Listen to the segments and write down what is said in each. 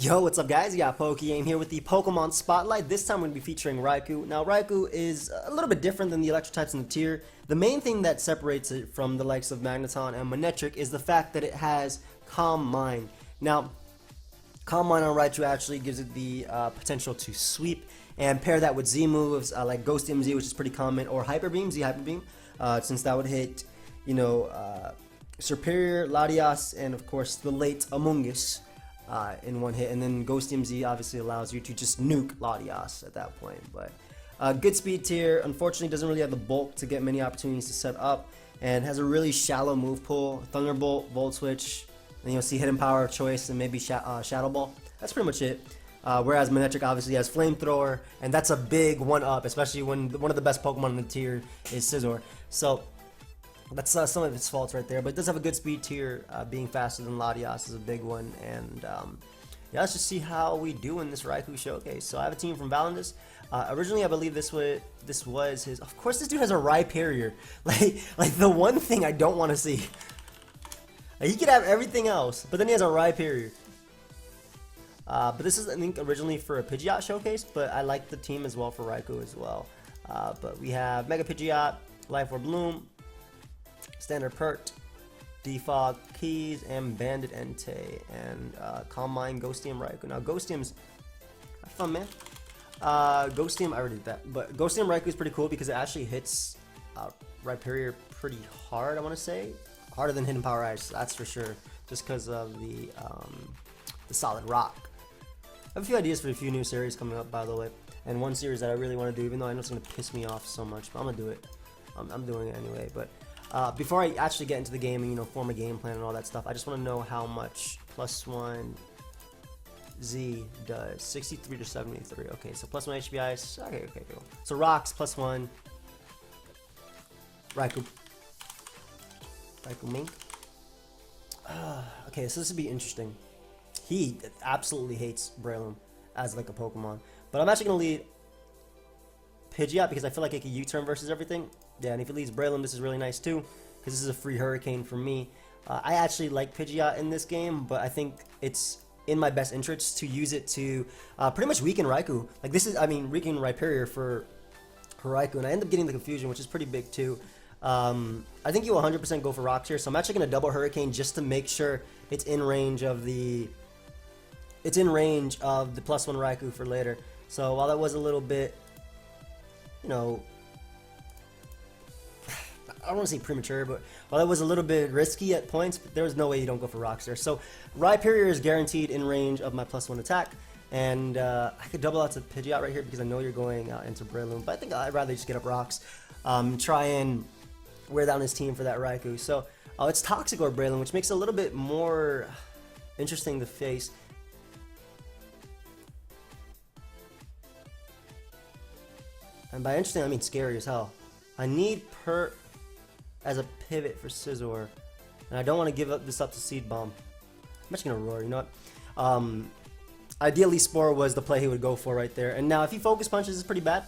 Yo, what's up guys? You got PokeaimMD here with the Pokemon Spotlight. This time we're going to be featuring Raikou. Now Raikou is a little bit different than the electric types in the tier. The main thing that separates it from the likes of Magneton and Manectric is the fact that it has Calm Mind. Now, Calm Mind on Raikou actually gives it the potential to sweep and pair that with Z moves like Ghostium Z, which is pretty common, or Hyper Beam, Z Hyper Beam, since that would hit, Superior, Latias, and of course the late Among Us. In one hit, and then Ghostium Z obviously allows you to just nuke Latias at that point. But good speed tier, unfortunately doesn't really have the bulk to get many opportunities to set up, and has a really shallow move pool. Thunderbolt, Volt Switch, and you'll see Hidden Power of Choice and maybe Shadow Ball. That's pretty much it. Whereas Manectric obviously has Flamethrower, and that's a big one up, especially when one of the best Pokemon in the tier is Scizor. So that's some of its faults right there, but it does have a good speed tier. Being faster than Latias is a big one, and yeah, let's just see how we do in this Raikou showcase. So I have a team from Valandis. Originally, I believe this was his. Of course, this dude has a Rhyperior. Like the one thing I don't want to see. Like, he could have everything else, but then he has a Rhyperior. But this is, I think, originally for a Pidgeot showcase, but I like the team as well for Raikou as well. But we have Mega Pidgeot, Life Orb Bloom, Standard Pert, Defog Keys, and Bandit Entei, and Calm Mind, Ghostium, Raikou. Now Ghostium's fun, man. Ghostium, I already did that, but Ghostium Raikou is pretty cool because it actually hits Rhyperior pretty hard. I want to say harder than Hidden Power Ice, that's for sure, just because of the solid rock. I have a few ideas for a few new series coming up, by the way, and one series that I really want to do, even though I know it's gonna piss me off so much, but I'm gonna do it. I'm doing it anyway, but. Before I actually get into the game and form a game plan and all that stuff, I just want to know how much +1 Z does. 63 to 73. Okay, so +1 HBI. Okay, cool. So rocks +1. Raikou Mink. Okay, so this would be interesting. He absolutely hates Breloom as like a Pokemon, but I'm actually gonna lead Pidgeot because I feel like it can U-turn versus everything. Yeah, and if it leads Breloom, this is really nice too, because this is a free Hurricane for me. I actually like Pidgeot in this game, but I think it's in my best interest to use it to pretty much weaken Raikou. Like this is, I mean, weaken Rhyperior for Raikou, and I end up getting the confusion, which is pretty big too. I think you 100% go for Rocks here, so I'm actually gonna double Hurricane just to make sure it's in range of the +1 Raikou for later. So while that was a little bit, I don't want to say premature, but while that was a little bit risky at points, there was no way you don't go for rocks there. So Rhyperior is guaranteed in range of my +1 attack, and I could double out to Pidgeot right here because I know you're going into Breloom, but I think I'd rather just get up rocks, try and wear down his team for that Raikou. So it's Toxic or Breloom, which makes it a little bit more interesting to face. And by interesting, I mean scary as hell. I need Pert as a pivot for Scizor, and I don't want to give this up to Seed Bomb. I'm just gonna Roar, you know what? Ideally, Spore was the play he would go for right there. And now, if he Focus Punches, it's pretty bad.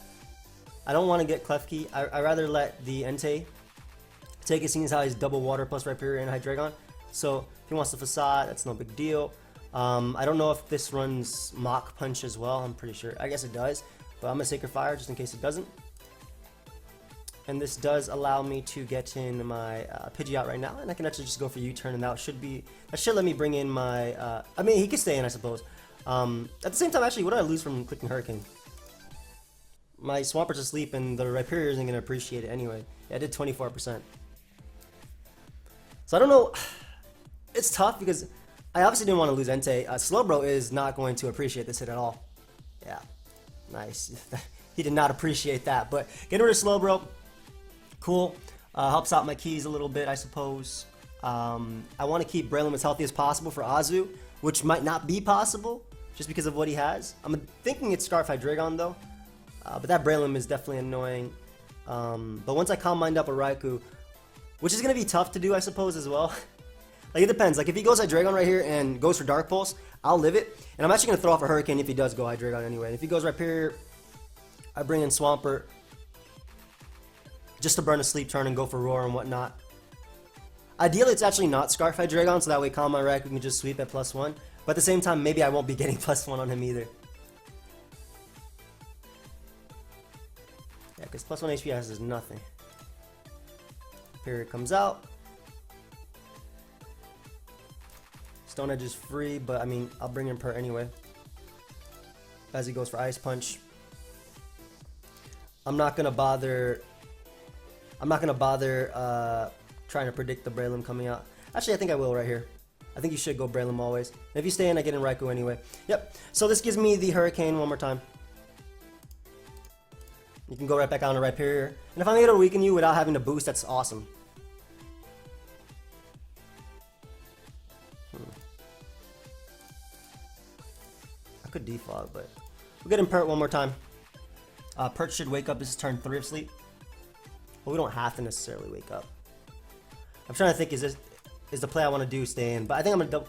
I don't want to get Klefki. I rather let the Entei take it, seeing as how he's double Water plus Rhyperior and Hydreigon. So if he wants the Facade, that's no big deal. I don't know if this runs Mach Punch as well. I'm pretty sure. I guess it does, but I'm gonna Sacred Fire just in case it doesn't. And this does allow me to get in my Pidgeot right now, and I can actually just go for U-turn, and that should let me bring in my. I mean, he could stay in, I suppose. At the same time, actually, what do I lose from clicking Hurricane? My Swamper's asleep, and the Rhyperior isn't gonna appreciate it anyway. Yeah, I did 24%. So I don't know. It's tough because I obviously didn't want to lose Entei. Slowbro is not going to appreciate this hit at all. Yeah, nice. He did not appreciate that, but getting rid of Slowbro. Cool. Helps out my keys a little bit, I suppose. I want to keep Breloom as healthy as possible for Azu, which might not be possible just because of what he has. I'm thinking it's Scarf Hydreigon though, but that Breloom is definitely annoying. But once I Calm Mind up a Raikou, which is going to be tough to do, I suppose, as well. Like, it depends. Like, if he goes Hydreigon right here and goes for Dark Pulse, I'll live it. And I'm actually going to throw off a Hurricane if he does go Hydreigon anyway. And if he goes Rhyperior, I bring in Swampert just to burn a Sleep Turn and go for Roar and whatnot. Ideally, it's actually not Scarf Hydreigon, so that way Calm Mind Raikou can just sweep at +1. But at the same time, maybe I won't be getting +1 on him either. Yeah, because +1 HP has is nothing. Period comes out. Stone Edge is free, but I mean, I'll bring in Pert anyway. As he goes for Ice Punch. I'm not gonna bother trying to predict the Breloom coming out. Actually, I think I will right here. I think you should go Breloom always. And if you stay in, I get in Raikou anyway. Yep. So this gives me the Hurricane one more time. You can go right back on to Rhyperior. And if I'm able to weaken you without having to boost, that's awesome. I could defog, but we'll get in Pert one more time. Pert should wake up. This is turn 3 of sleep. But we don't have to necessarily wake up. I'm trying to think, is the play I want to do stay in? But I think I'm going to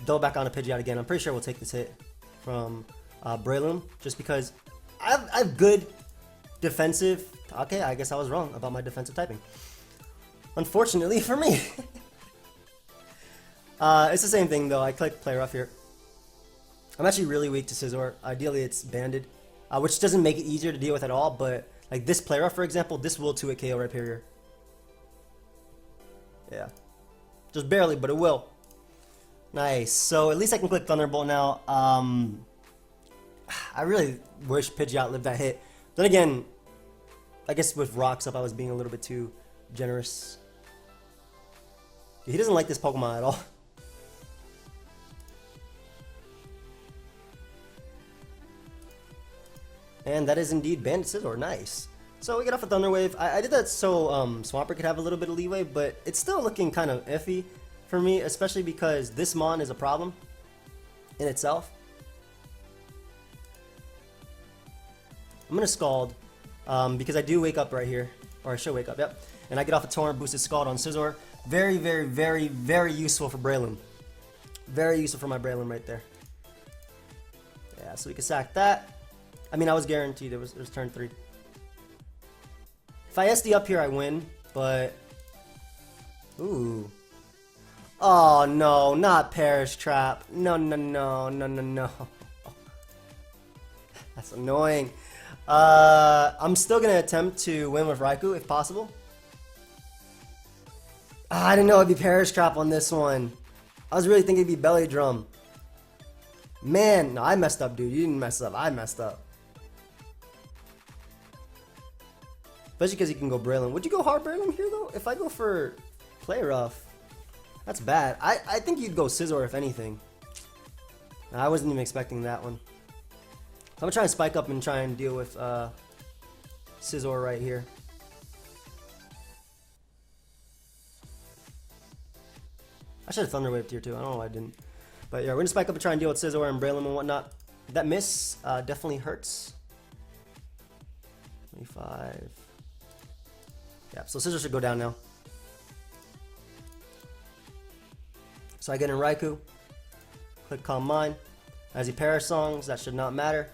double back on a Pidgeot again. I'm pretty sure we'll take this hit from Breloom. Just because I have good defensive... Okay, I guess I was wrong about my defensive typing. Unfortunately for me. It's the same thing though. I click Play Rough here. I'm actually really weak to Scizor. Ideally it's Banded. Which doesn't make it easier to deal with at all, but like this Play Rough, for example, this will 2-hit KO Rhyperior. Yeah. Just barely, but it will. Nice. So at least I can click Thunderbolt now. I really wish Pidgeot lived that hit. Then again, I guess with Rocks up, I was being a little bit too generous. He doesn't like this Pokemon at all. And that is indeed Bandit Scizor. Nice. So we get off a Thunder Wave. I did that so Swampert could have a little bit of leeway, but it's still looking kind of iffy for me, especially because this Mon is a problem in itself. I'm going to Scald because I do wake up right here. Or I should wake up, yep. And I get off a Torrent boosted Scald on Scizor. Very, very, very, very useful for Breloom. Very useful for my Breloom right there. Yeah, so we can sack that. I mean, I was guaranteed it was turn 3. If I SD up here, I win, but... Ooh. Oh, no, not Perish Trap. No, no, no, no, no, no. That's annoying. I'm still going to attempt to win with Raikou, if possible. I didn't know it'd be Perish Trap on this one. I was really thinking it'd be Belly Drum. Man, no, I messed up, dude. You didn't mess up. I messed up. Especially because you can go Breloom. Would you go hard Breloom here, though? If I go for Play Rough, that's bad. I think you'd go Scizor, if anything. I wasn't even expecting that one. So I'm going to try and spike up and try and deal with Scizor right here. I should have Thunder Waved here, too. I don't know why I didn't. But yeah, we're going to spike up and try and deal with Scizor and Breloom and whatnot. That miss definitely hurts. 25... Yeah, so Scizor should go down now. So I get in Raikou. Click Calm Mind. As he Perish Songs, that should not matter.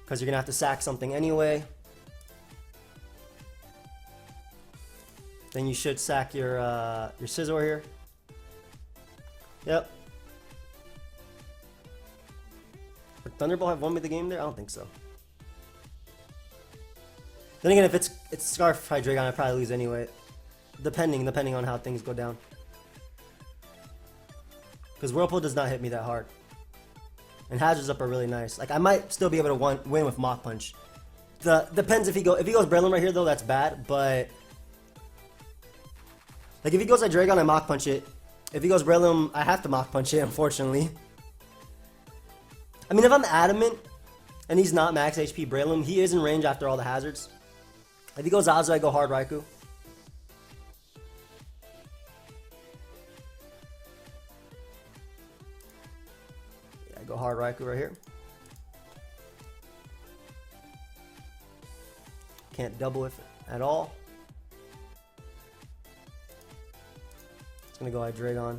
Because you're going to have to sack something anyway. Then you should sack your Scizor here. Yep. Would Thunderbolt have won me the game there? I don't think so. Then again, if it's Scarf Hydreigon, I'd probably lose anyway. Depending on how things go down. Because Whirlpool does not hit me that hard. And Hazards Up are really nice. Like, I might still be able to win with Mach Punch. Depends if he goes Breloom right here, though, that's bad. But, like, if he goes Hydreigon, I Mach Punch it. If he goes Breloom, I have to Mach Punch it, unfortunately. I mean, if I'm adamant, and he's not max HP Breloom, he is in range after all the hazards. If he goes Azu, I go hard Raikou. Yeah, I go hard Raikou right here. Can't double it at all. It's gonna go Hydreigon.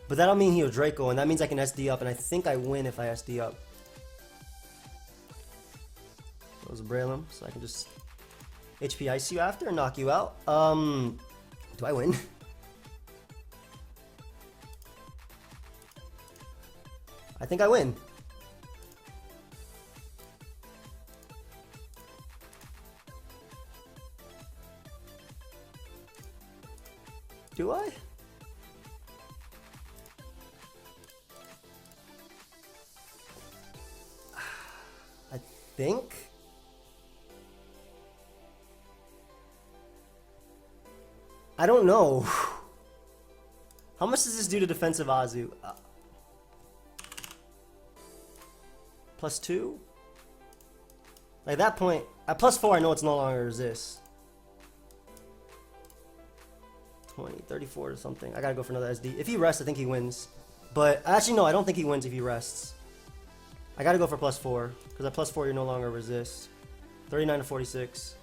But that'll mean he'll Draco, and that means I can SD up, and I think I win if I SD up. Goes Breloom, so I can just HP Ice you after and knock you out. Do I win? I think I win. Do I? I think. I don't know. How much does this do to defensive Azu? +2? Like at that point, at +4 I know it's no longer resist. 20, 34 or something. I gotta go for another SD. If he rests, I think he wins. But actually no, I don't think he wins if he rests. I gotta go for +4, because at +4 you're no longer resist. 39 to 46.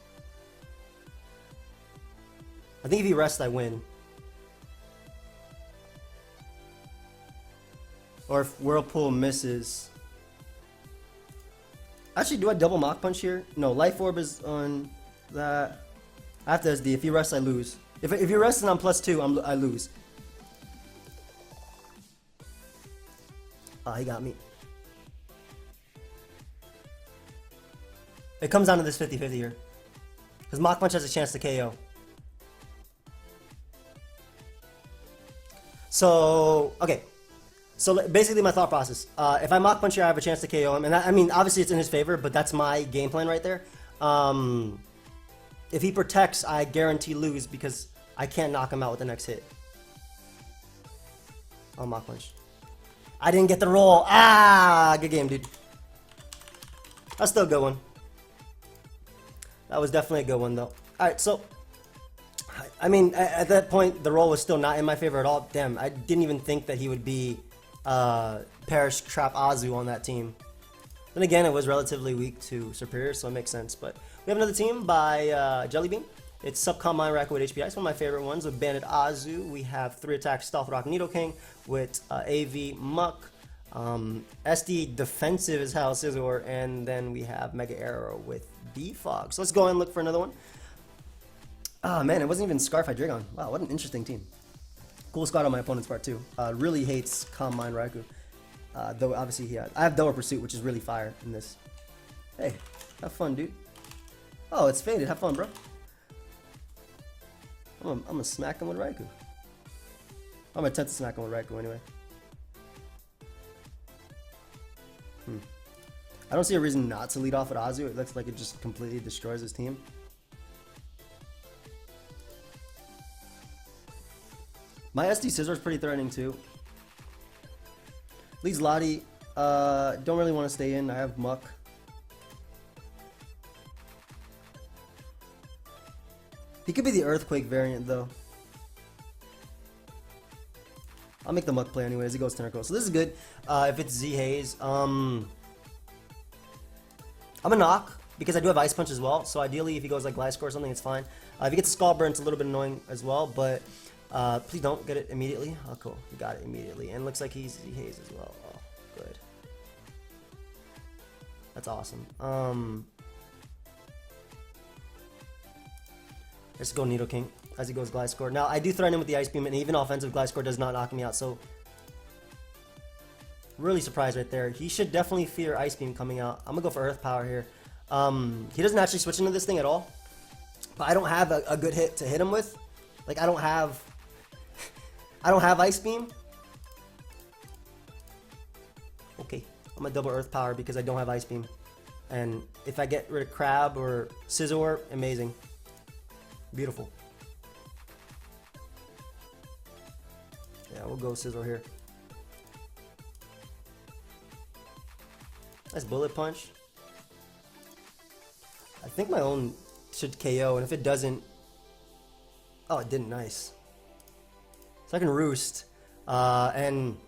I think if he rests, I win. Or if Whirlpool misses. Actually, do I double Mach Punch here? No, Life Orb is on that. I have to SD. If he rests, I lose. If he rests and I'm +2, I lose. Oh, he got me. It comes down to this 50-50 here. Because Mach Punch has a chance to KO. So, okay. So basically my thought process. If I Mach Punch here, I have a chance to KO him. And I mean, obviously it's in his favor, but that's my game plan right there. If he protects, I guarantee lose because I can't knock him out with the next hit. Oh, Mach Punch. I didn't get the roll. Ah, good game, dude. That's still a good one. That was definitely a good one, though. Alright, so... I mean, at that point, the roll was still not in my favor at all. Damn, I didn't even think that he would be Perish Trap Azu on that team. Then again, it was relatively weak to Superior, so it makes sense. But we have another team by Jellybean. It's Subcombine Raikou with HPI. It's one of my favorite ones with Bandit Azu. We have 3 attacks Stealth Rock Nidoking with AV Muck. SD defensive as hell Scizor, and then we have Mega Aero with Defog. So let's go and look for another one. Ah, man, it wasn't even Scarf Hydreigon. Wow, what an interesting team. Cool squad on my opponent's part too. Really hates Combine Raikou. Though obviously I have Doer Pursuit, which is really fire in this. Hey, have fun, dude. Oh, it's faded. Have fun, bro. I'm gonna smack him with Raikou. I'm gonna attempt to smack him with Raikou anyway. I don't see a reason not to lead off with Azu. It looks like it just completely destroys his team. My SD Scizor is pretty threatening too. Leads Lottie. Don't really want to stay in. I have Muck. He could be the Earthquake variant though. I'll make the Muck play anyways. He goes Tentacle. So this is good. If it's Z Haze. I'm a knock because I do have Ice Punch as well. So ideally, if he goes like Gliscor or something, it's fine. If he gets a Skull Burn, it's a little bit annoying as well. But please don't get it immediately. Oh, cool. You got it immediately. And it looks like he's Z Haze as well. Oh, good. That's awesome. Let's go Nidoking as he goes Gliscor. Now, I do threaten him with the Ice Beam, and even offensive Gliscor does not knock me out. So, really surprised right there. He should definitely fear Ice Beam coming out. I'm going to go for Earth Power here. He doesn't actually switch into this thing at all. But I don't have a good hit to hit him with. Like, I don't have Ice Beam. Okay. I'm going to double Earth Power because I don't have Ice Beam. And if I get rid of Crab or Scizor, amazing. Beautiful. Yeah, we'll go Scizor here. Nice Bullet Punch. I think my own should KO, and if it doesn't... Oh, it didn't. Nice. So I can Roost. And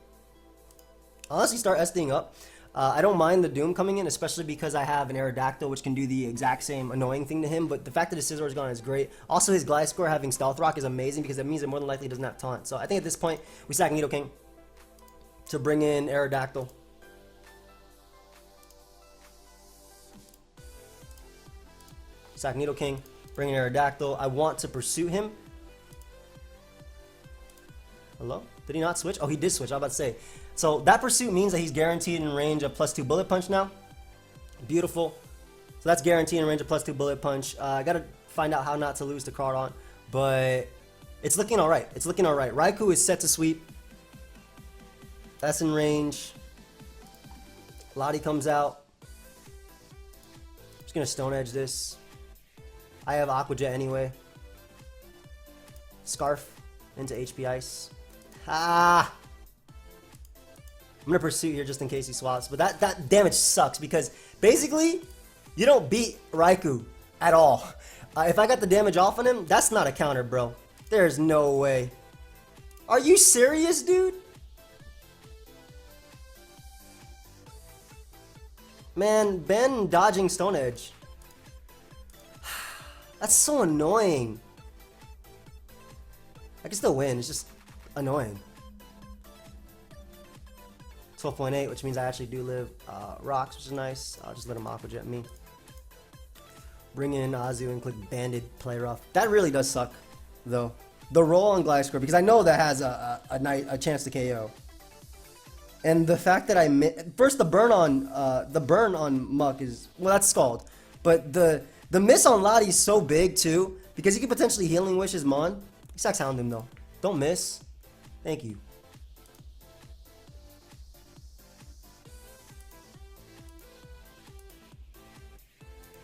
honestly start SDing up. I don't mind the Doom coming in, especially because I have an Aerodactyl, which can do the exact same annoying thing to him. But the fact that his Scizor is gone is great. Also, his Gliscor having Stealth Rock is amazing because that means that more than likely he doesn't have Taunt. So I think at this point, we sack Nidoking to bring in Aerodactyl. Sack Nidoking, bring in Aerodactyl. I want to pursue him. Hello? Did he not switch? Oh, he did switch. I was about to say. So that Pursuit means that he's guaranteed in range of +2 Bullet Punch now. Beautiful. So that's guaranteed in range of +2 Bullet Punch. I gotta find out how not to lose to Cardon, but it's looking alright. It's looking alright. Raikou is set to sweep. That's in range. Lottie comes out. Just gonna Stone Edge this. I have Aqua Jet anyway. Scarf into HP Ice. Ah! I'm gonna Pursue here just in case he swaps, but that damage sucks because basically you don't beat Raikou at all. If I got the damage off on him, that's not a counter, bro. There's no way. Are you serious, dude? Man, Ben dodging Stone Edge. That's so annoying. I can still win, it's just annoying. 12.8, which means I actually do live rocks, which is nice. I'll just let him Aqua Jet me. Bring in Azu and click Banded, play rough. That really does suck, though. The roll on Gliscor, because I know that has a chance to KO. And the fact that I first the burn on Muck is, well, that's Scald, but the miss on Lottie is so big too because he could potentially Healing Wish his Mon. He sacks Hound him though. Don't miss. Thank you.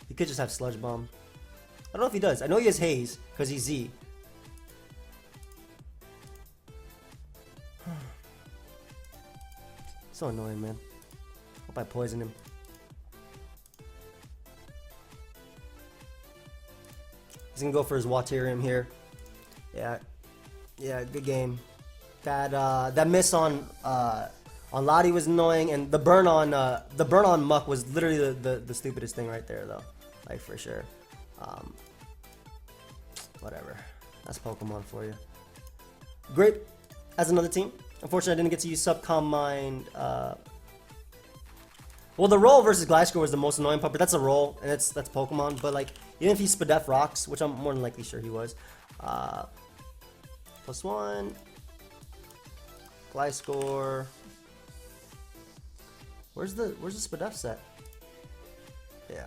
He could just have Sludge Bomb. I don't know if he does. I know he has Haze because he's Z. So annoying, man. Hope I poison him. He's gonna go for his Waterium here. Yeah, good game. That miss on Lottie was annoying, and the burn on Muck was literally the stupidest thing right there, though. Like for sure. Whatever. That's Pokemon for you. Great as another team. Unfortunately, I didn't get to use Subcom Mind. Well, the roll versus Gliscor was the most annoying part, but that's a roll, and that's Pokemon. But like, even if he Spadef rocks, which I'm more than likely sure he was, +1, Gliscor. Where's the Spadef set? Yeah.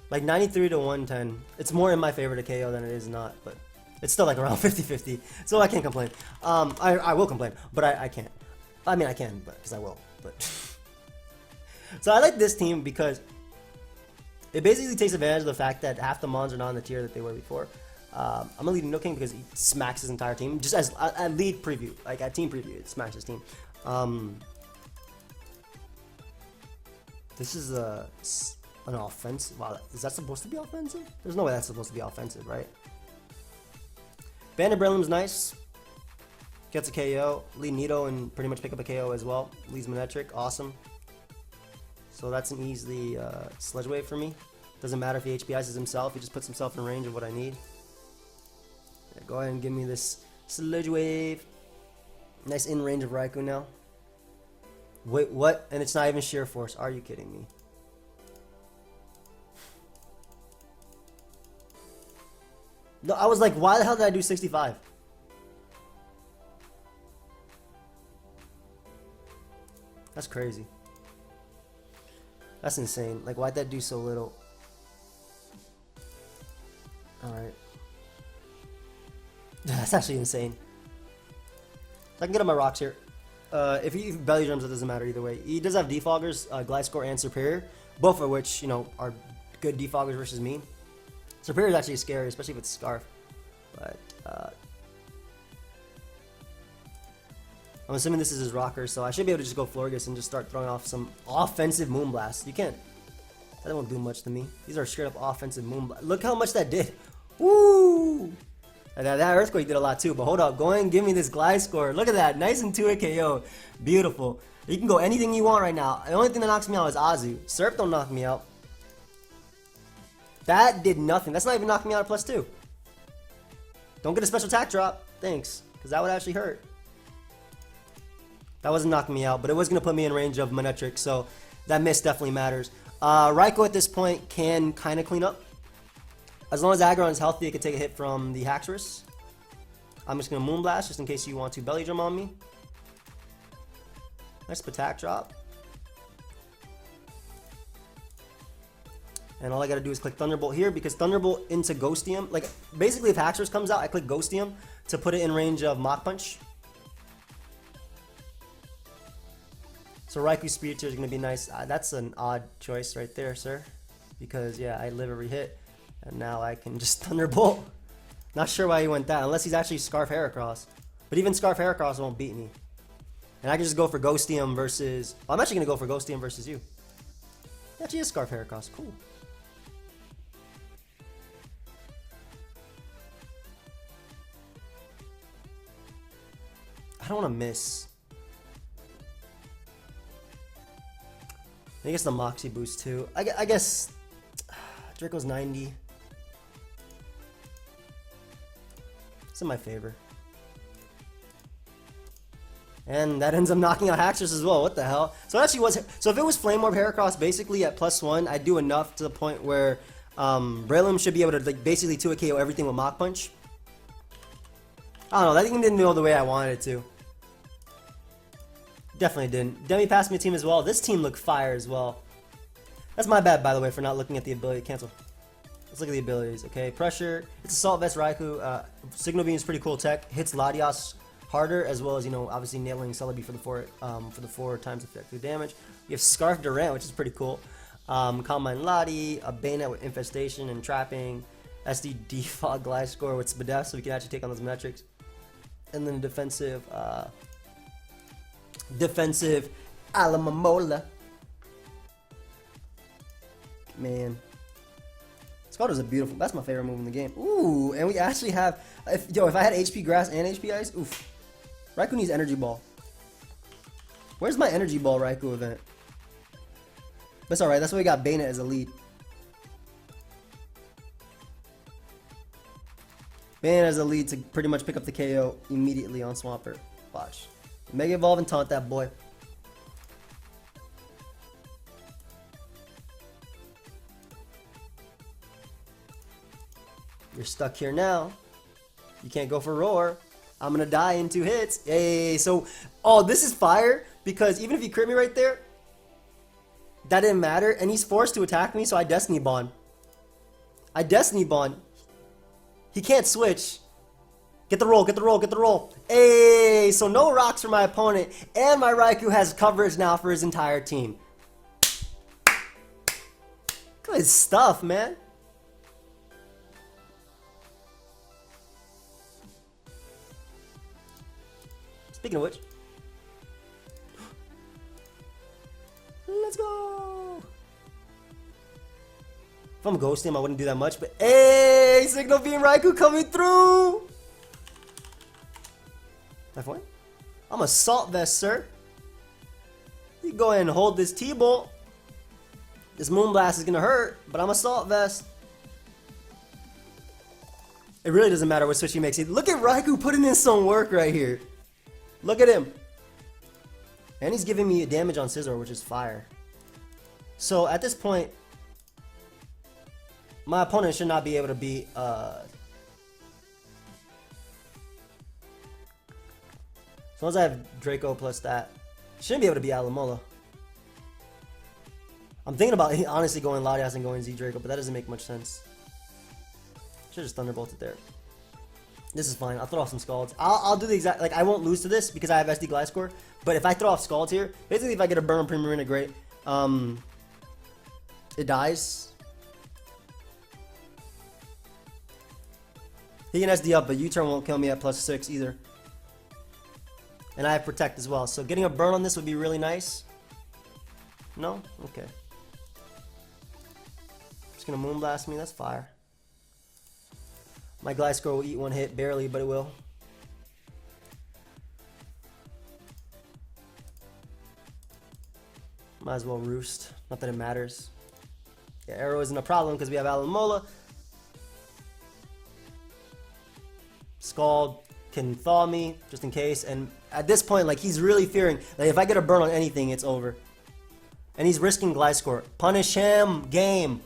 Like 93 to 110. It's more in my favor to KO than it is not, but it's still like around 50-50, so I can't complain. I will complain, but I can't. I mean, I can, but because I will. But so I like this team because it basically takes advantage of the fact that half the Mons are not in the tier that they were before. I'm gonna lead Nooking because he smacks his entire team. Just as at lead preview, like at team preview, it smacks his team. This is an offensive. Wow, is that supposed to be offensive? There's no way that's supposed to be offensive, right? Bandit Breloom's nice. Gets a KO. Lead Nido and pretty much pick up a KO as well. Leads Manectric. Awesome. So that's an easy Sledge Wave for me. Doesn't matter if he HP Ices himself. He just puts himself in range of what I need. Yeah, go ahead and give me this Sledge Wave. Nice in range of Raikou now. Wait, what? And it's not even Sheer Force. Are you kidding me? No, I was like, why the hell did I do 65? That's crazy. That's insane. Like, why'd that do so little? Alright. That's actually insane. So I can get on my rocks here. If he belly drums, it doesn't matter either way. He does have defoggers, Gliscor and Superior, both of which, you know, are good defoggers versus me. Superior is actually scary, especially with Scarf. But I'm assuming this is his rocker, so I should be able to just go Florges and just start throwing off some offensive Moonblast. You can't. That won't do much to me. These are straight up offensive Moonblast. Look how much that did. Woo! And that Earthquake did a lot too, but hold up. Go ahead and give me this Gliscor. Look at that. Nice and 2-hit KO. Beautiful. You can go anything you want right now. The only thing that knocks me out is Azu. Surf don't knock me out. That did nothing. That's not even knocking me out at +2. Don't get a special attack drop. Thanks. Because that would actually hurt. That wasn't knocking me out, but it was going to put me in range of Manectric, so that miss definitely matters. Raikou at this point can kind of clean up. As long as Aggron is healthy, it can take a hit from the Haxorus. I'm just gonna Moonblast just in case you want to belly drum on me. Nice attack drop. And all I gotta do is click Thunderbolt here because Thunderbolt into Ghostium. Like, basically if Haxorus comes out, I click Ghostium to put it in range of Mach Punch. So Raikou Spiritomb is gonna be nice. That's an odd choice right there, sir. Because, yeah, I live every hit. And now I can just Thunderbolt. Not sure why he went that, unless he's actually Scarf Heracross. But even Scarf Heracross won't beat me. And I can just go for Ghostium versus... Well, I'm actually gonna go for Ghostium versus you. It actually is Scarf Heracross. Cool. I don't want to miss. I guess the Moxie boost too. I guess Draco's 90. It's in my favor. And that ends up knocking out Haxorus as well. What the hell? So it actually was. So if it was Flame Orb Heracross basically at +1, I'd do enough to the point where Breloom should be able to like basically 2 KO everything with Mach Punch. I don't know. That thing didn't go the way I wanted it to. Definitely didn't. Demi passed me a team as well. This team looked fire as well. That's my bad, by the way, for not looking at the ability. Cancel. Let's look at the abilities. Okay, Pressure. It's Assault Vest Raikou. Signal Beam is pretty cool tech. Hits Latias harder, as well as, you know, obviously nailing Celebi for the 4 times effective damage. You have Scarf Durant, which is pretty cool. Combine Lati, a Bayonet with Infestation and Trapping, SD Defog Gliscor with Spadef, so we can actually take on those metrics. And then defensive Alamamola. Man. Scald is a beautiful, that's my favorite move in the game. Ooh, and we actually have, if I had HP Grass and HP Ice, oof. Raikou needs Energy Ball. Where's my Energy Ball Raikou event? That's alright, that's why we got Bayonet as a lead. Bayonet as a lead to pretty much pick up the KO immediately on Swampert. Watch. Mega Evolve and taunt that boy. You're stuck here now. You can't go for Roar. I'm gonna die in 2 hits. Hey, so, oh, this is fire because even if he crit me right there, that didn't matter, and he's forced to attack me, so I Destiny Bond. He can't switch. Get the roll, get the roll, get the roll. Hey, so no rocks for my opponent, and my Raikou has coverage now for his entire team. Good stuff, man. Speaking of which, let's go. If I'm Ghosting him, I wouldn't do that much, but hey, Signal Beam Raikou coming through. Left one. I'm Assault Vest, sir. You go ahead and hold this T-Bolt. This Moonblast is gonna hurt, but I'm Assault Vest. It really doesn't matter what switch he makes. Look at Raikou putting in some work right here. Look at him. And he's giving me damage on Scizor, which is fire. So at this point, my opponent should not be able to beat as long as I have Draco plus that, shouldn't be able to beat Alamola. I'm thinking about honestly going Latias and going Z Draco, but that doesn't make much sense. Should just Thunderbolted there. This is fine. I'll throw off some Scalds. I'll do the exact, like, I won't lose to this because I have SD Gliscor. But if I throw off Scalds here, basically if I get a burn on Primarina, great. It dies. He can SD up, but U-turn won't kill me at +6 either. And I have Protect as well. So getting a burn on this would be really nice. No? Okay. Just gonna Moonblast me. That's fire. My Gliscor will eat 1 hit, barely, but it will. Might as well Roost. Not that it matters. Yeah, Arrow isn't a problem because we have Alamola. Scald can thaw me, just in case. And at this point, like, he's really fearing that if I get a burn on anything, it's over. And he's risking Gliscor. Punish him! Game!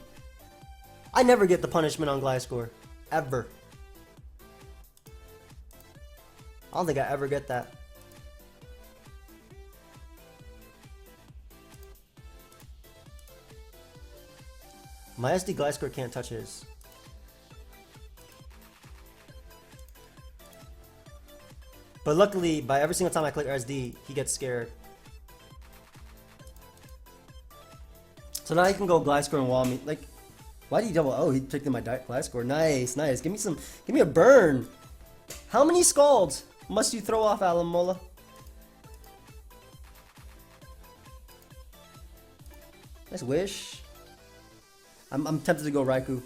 I never get the punishment on Gliscor. Ever. I don't think I ever get that. My SD Gliscor can't touch his. But luckily, by every single time I click SD, he gets scared. So now he can go Gliscor and wall me. Like, why did he double? Oh, he picked in my Gliscor. Nice, nice. Give me a burn. How many Scalds must you throw off, Alamola? Nice wish. I'm tempted to go Raikou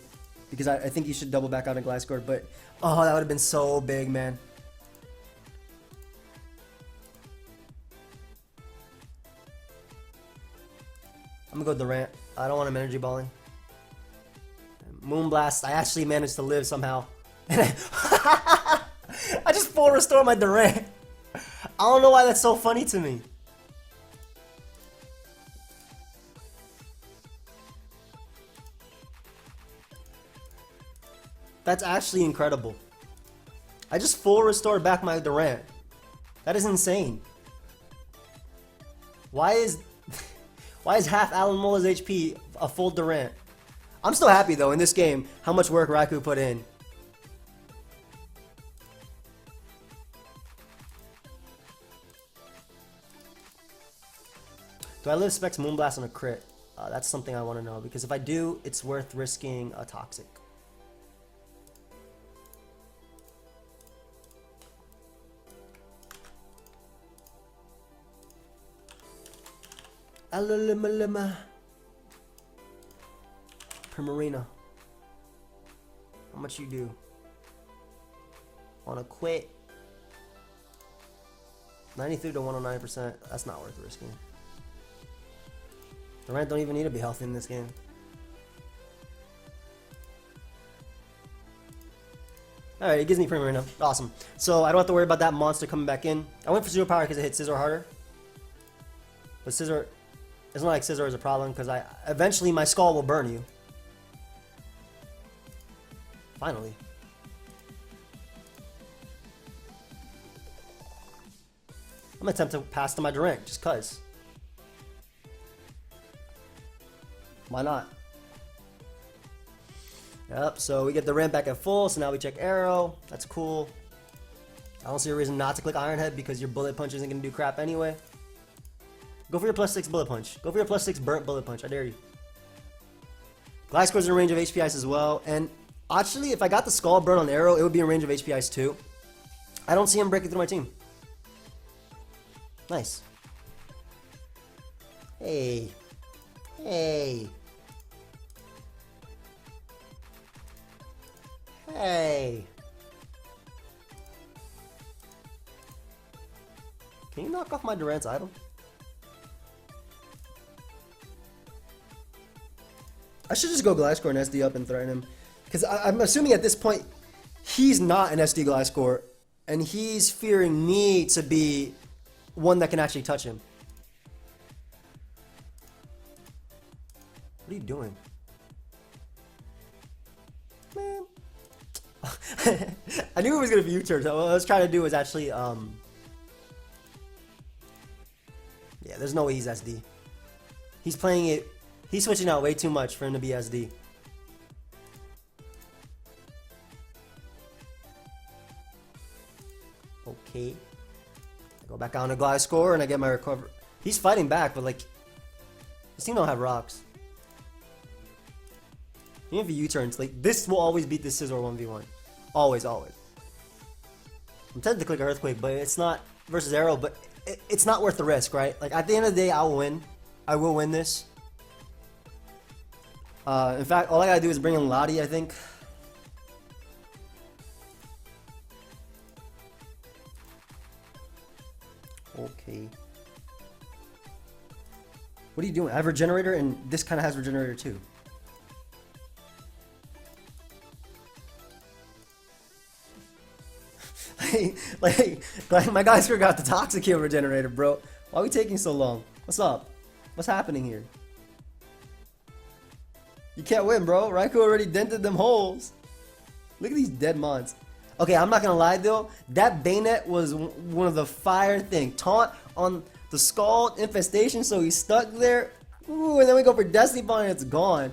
because I think you should double back out in Gliscor, but oh, that would have been so big, man. I'm gonna go Durant. I don't want him energy balling. Moonblast. I actually managed to live somehow. I just full restore my Durant. I don't know why that's so funny to me. That's actually incredible. I just full restored back my Durant. That is insane. Why is half Alan Mola's HP a full Durant? I'm still happy though in this game how much work Raikou put in. Do I live Specs Moonblast on a crit? That's something I want to know because if I do, it's worth risking a Toxic. Alalamalama. Primarina. How much you do? On a quit. 93 to 109%. That's not worth risking. Durant don't even need to be healthy in this game. Alright, it gives me Primarina. Awesome. So I don't have to worry about that monster coming back in. I went for Zero Power because it hit Scizor harder. But Scizor... It's not like Scizor is a problem because eventually my Skull will burn you. Finally. I'm gonna attempt to pass to my Durant just cuz. Why not? Yep, so we get the ramp back at full, so now we check Arrow. That's cool. I don't see a reason not to click Iron Head because your Bullet Punch isn't gonna do crap anyway. Go for your +6 Bullet Punch. Go for your +6 Burnt Bullet Punch. I dare you. Gliscor's in range of HP Ice as well. And actually, if I got the Skull Burn on Arrow, it would be in range of HP Ice too. I don't see him breaking through my team. Nice. Hey. Hey. Hey. Can you knock off my Durant's item? I should just go Gliscor and SD up and threaten him. Because I'm assuming at this point, he's not an SD Gliscor. And he's fearing me to be one that can actually touch him. What are you doing? Man. I knew it was going to be U-turn. So what I was trying to do was actually... Yeah, there's no way he's SD. He's playing it... He's switching out way too much for him to be SD. Okay. I go back on to Gliscor and I get my recovery. He's fighting back, but like... This team don't have rocks. Even if he U-turns, like, this will always beat this Scizor 1v1. Always, always. I'm tempted to click Earthquake, but it's not versus Arrow, but it's not worth the risk, right? Like, at the end of the day, I'll win. I will win this. In fact, all I gotta do is bring in Lottie, I think. Okay. What are you doing? I have Regenerator, and this kind of has Regenerator too. like my guys forgot the Toxic Heal Regenerator, bro. Why are we taking so long? What's up? What's happening here? You can't win, bro. Raikou already dented them holes. Look at these dead mods. Okay, I'm not gonna lie though. That Bayonet was one of the fire thing. Taunt on the Scald infestation, so he's stuck there. Ooh, and then we go for Destiny Bond and it's gone.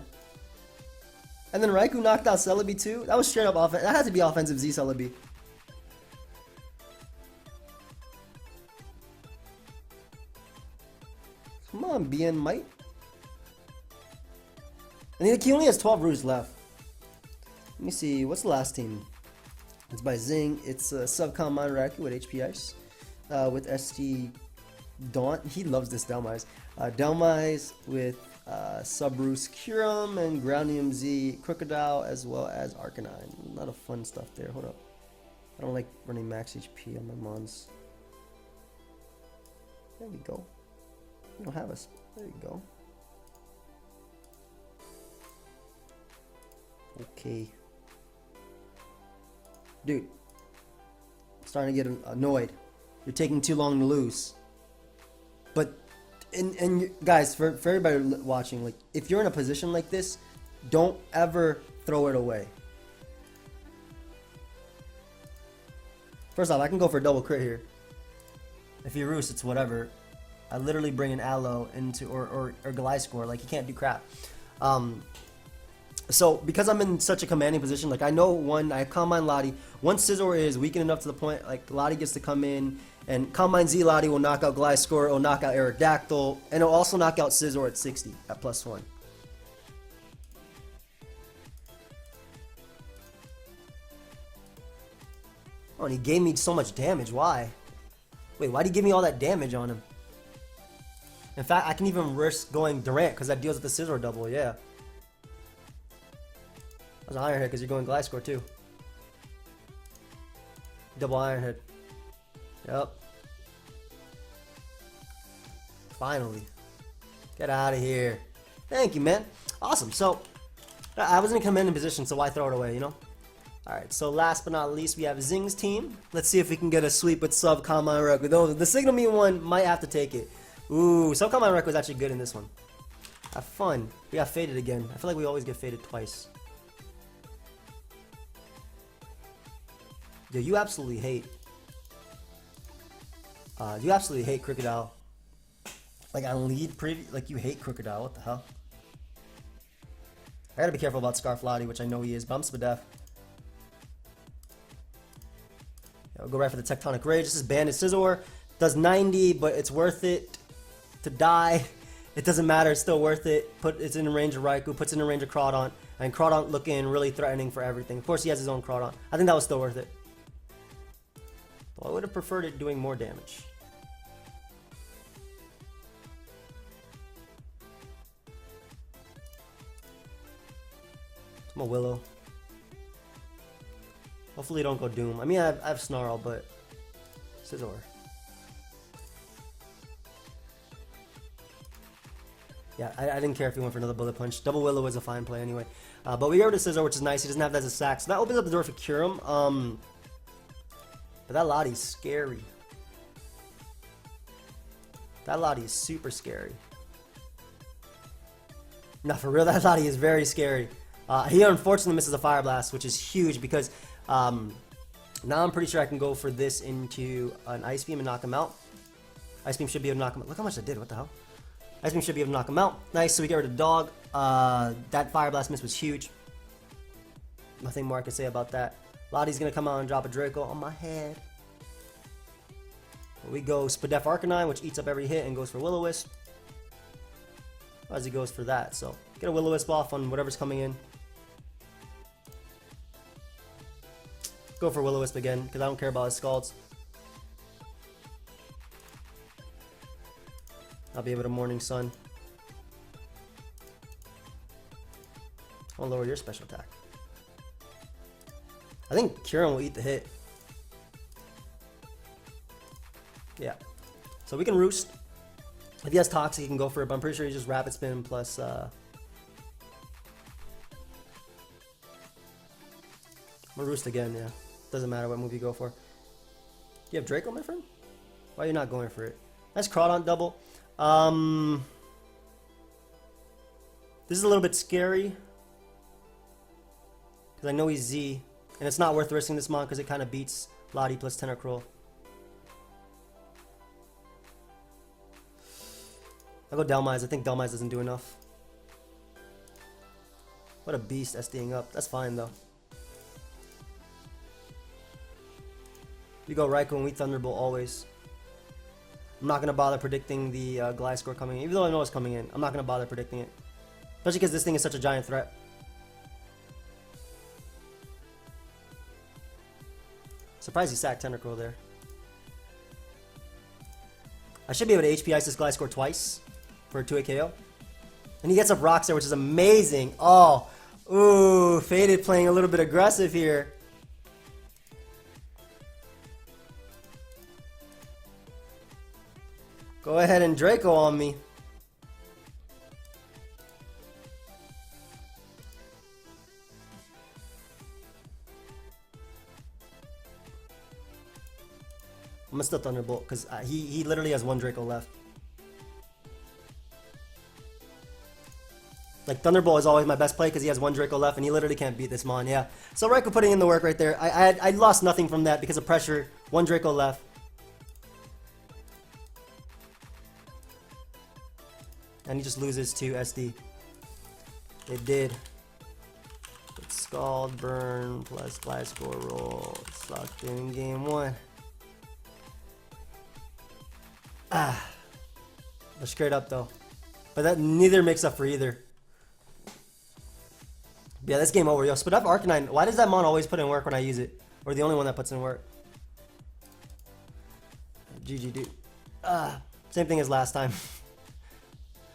And then Raikou knocked out Celebi too. That was straight up offense. That had to be offensive Z Celebi. Come on, BN Might. And he only has 12 Roos left. Let me see. What's the last team? It's by Zing. It's Subcom Mine Raikou with HP Ice. With ST Daunt. He loves this Delmise. Delmise with Subroos Curum and Groundium Z Crocodile as well as Arcanine. A lot of fun stuff there. Hold up. I don't like running max HP on my mons. There we go. We don't have us. There you go. Okay. Dude. I'm starting to get annoyed. You're taking too long to lose. But, and guys, for everybody watching, like, if you're in a position like this, don't ever throw it away. First off, I can go for a double crit here. If you roost, it's whatever. I literally bring an Aloe into, or Gliscor, like, he can't do crap. So, because I'm in such a commanding position, like, I know I Combine Lottie. Once Scizor is weakened enough to the point, like, Lottie gets to come in, and Combine Z Lottie will knock out Gliscor, it'll knock out Aerodactyl, and it'll also knock out Scizor at 60, at +1. Oh, and he gave me so much damage, why? Wait, why'd he give me all that damage on him? In fact, I can even risk going Durant, because that deals with the Scizor double, yeah. That was an Iron Head, because you're going Gliscor too. Double Iron Head. Yep. Finally. Get out of here. Thank you, man. Awesome. So, I was in a commanding position, so why throw it away, you know? Alright, so last but not least, we have Zing's team. Let's see if we can get a sweep with Subcom Mine Raikou. Though the Signal Me one might have to take it. Ooh, Subcom Mine Raikou is actually good in this one. Have fun. We got faded again. I feel like we always get faded twice. Yo, you absolutely hate. You absolutely hate Crocodile. Like on lead like you hate Crocodile. What the hell? I gotta be careful about Scarf Lottie, which I know he is, but I'm Spadef. I'll go right for the Tectonic Rage. This is Bandit Scizor. Does 90, but it's worth it to die. It doesn't matter. It's still worth it. It's in range of Raikou. Puts in range of Crawdaunt. And Crawdaunt looking really threatening for everything. Of course, he has his own Crawdaunt. I think that was still worth it. Well, I would have preferred it doing more damage. I'm a Willow. Hopefully don't go Doom. I mean, I have Snarl, but Scizor. Yeah, I didn't care if he went for another Bullet Punch. Double Willow is a fine play anyway. But we go to Scizor, which is nice. He doesn't have that as a sack, so that opens up the door for Curum. But that Lottie's scary. That Lottie is super scary. No, for real, that Lottie is very scary. He unfortunately misses a Fire Blast, which is huge because now I'm pretty sure I can go for this into an Ice Beam and knock him out. Ice Beam should be able to knock him out. Look how much I did. What the hell? Ice Beam should be able to knock him out. Nice, so we get rid of Dog. That Fire Blast miss was huge. Nothing more I can say about that. Lottie's going to come out and drop a Draco on my head. We go Spadef Arcanine, which eats up every hit and goes for Will-O-Wisp. As he goes for that, so get a Will-O-Wisp off on whatever's coming in. Go for Will-O-Wisp again, because I don't care about his Scalds. I'll be able to Morning Sun. I'll lower your special attack. I think Curum will eat the hit. Yeah. So we can Roost. If he has Toxic, he can go for it, but I'm pretty sure he's just Rapid Spin plus... I'm gonna Roost again, yeah. Doesn't matter what move you go for. You have Draco, my friend? Why are you not going for it? Nice Crawdaunt double. This is a little bit scary. Because I know he's Z. And it's not worth risking this mon because it kind of beats Lottie plus Tentacruel. I'll go Delmise. I think Delmise doesn't do enough. What a beast SDing up. That's fine though. We go Raikou and we Thunderbolt always. I'm not going to bother predicting the Gliscor coming in. Even though I know it's coming in, I'm not going to bother predicting it. Especially because this thing is such a giant threat. Surprised he sacked Tentacruel there. I should be able to HP Ice this Gliscor twice for a 2-hit KO. And he gets up Rocks there, which is amazing. Oh, ooh, Faded playing a little bit aggressive here. Go ahead and Draco on me. I'm gonna still Thunderbolt because he literally has 1 Draco left. Like Thunderbolt is always my best play because he has 1 Draco left and he literally can't beat this mon. Yeah. So Raikou putting in the work right there. I lost nothing from that because of pressure. 1 Draco left. And he just loses to SD. It did. It's Scald, Burn, plus Gliscor roll. It's locked in game 1. Ah. They're straight up though. But that neither makes up for either. Yeah, that's game over. Yo, split up Arcanine. Why does that mon always put in work when I use it? Or the only one that puts in work? GG, dude. Same thing as last time.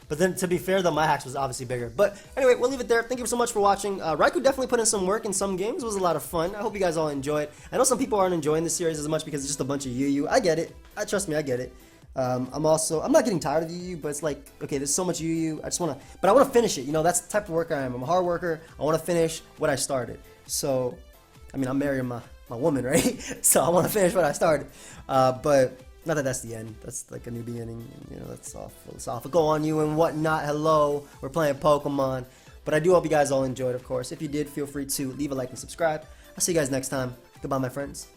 But then, to be fair, though, my hacks was obviously bigger. But anyway, we'll leave it there. Thank you so much for watching. Raikou definitely put in some work in some games. It was a lot of fun. I hope you guys all enjoyed. I know some people aren't enjoying this series as much because it's just a bunch of UU. I get it. Trust me, I get it. I'm not getting tired of UU, but it's like, okay, there's so much UU. I want to finish it. You know, that's the type of worker I am. I'm a hard worker. I want to finish what I started. So, I mean, I'm marrying my woman, right? So I want to finish what I started. But not that that's the end. That's like a new beginning. You know, that's all philosophical on you and whatnot. Hello, we're playing Pokemon. But I do hope you guys all enjoyed, of course. If you did, feel free to leave a like and subscribe. I'll see you guys next time. Goodbye, my friends.